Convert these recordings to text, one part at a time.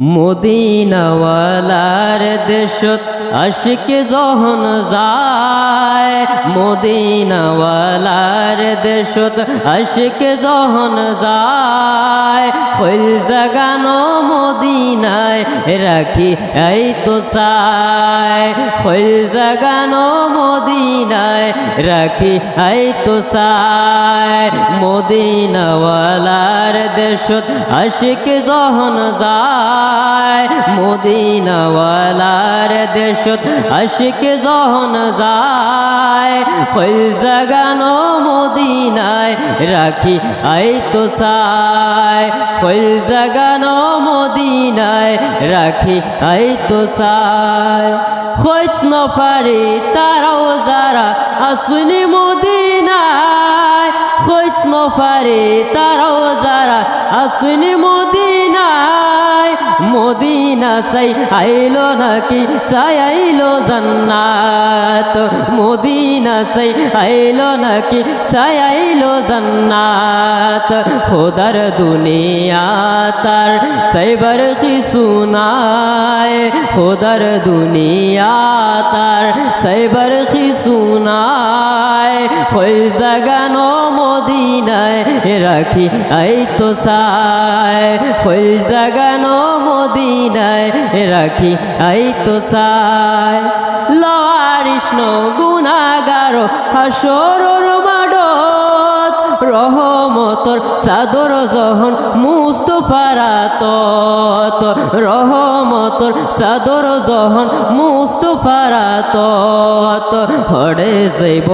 মদিনাওয়ালার দেশত আশিক যখন যায়, মদিনাওয়ালার দেশত আশিক যখন যায়, খৈল জাগানো মদিনায় রাখি এই তো চায়, খৈল জাগানো মদিনায় রাখি এই তো চায়। মদিনাওয়ালার দেশত আশিক যখন যায়, মদিনাওয়ালার দেশত আশিক যখন যায়, খৈল জাগানো মদিনায় রাখি এই তো চায়, খৈল জাগানো মদিনায় রাখি এই তো চায়। খৈত নপারে তারাও যারা আসুনি মদিনায়, খৈত নপারে তারাও যারা আসুনি মদিনায়, মদিনা সাই আইলো নাকি সাই আইলো জান্নাত, মদিনা সাই আইলো নাকি সাই আইলো জান্নাত। খোদার দুনিয়া তার সাইবার কিছু নাই, খোদার দুনিয়া তার সাইবার কিছু নাই, খৈল জাগানো মদিনায় রাখি এই তো চায়, খৈল জাগানো মদিনায় রাখি এই তো চায়। লওয়ারিষ্ণ গুনাগার হাসরর মাডত, রহমতর চাদর যখন মুস্তফার আতত, রহমতর চাদর যখন মুস্তফার আতত। হড়ে যাইব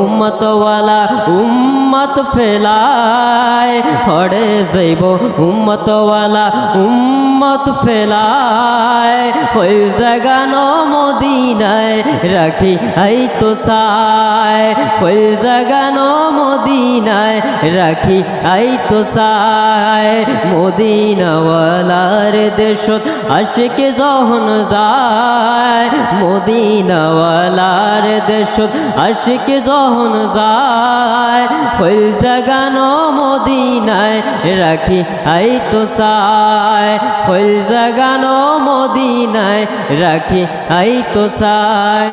উম্মতওয়ালা উম্মত ফেলায়, হড়ে যাইব উম্মতওয়ালা উম্মত ফেলায়, খৈল জাগানো মদিনায় রাখি এই তো চায়, খৈল জাগানো মদিনায় রাখি এই তো চায়। মদিনাওয়ালার দেশত আশিক যখন যায়, মদিনাওয়ালার দেশত আশিক যখন যায়, খৈল জাগানো মদিনায় রাখি এই তো চায়, খৈল জাগানো মদিনায় রাখি এই তো চায়।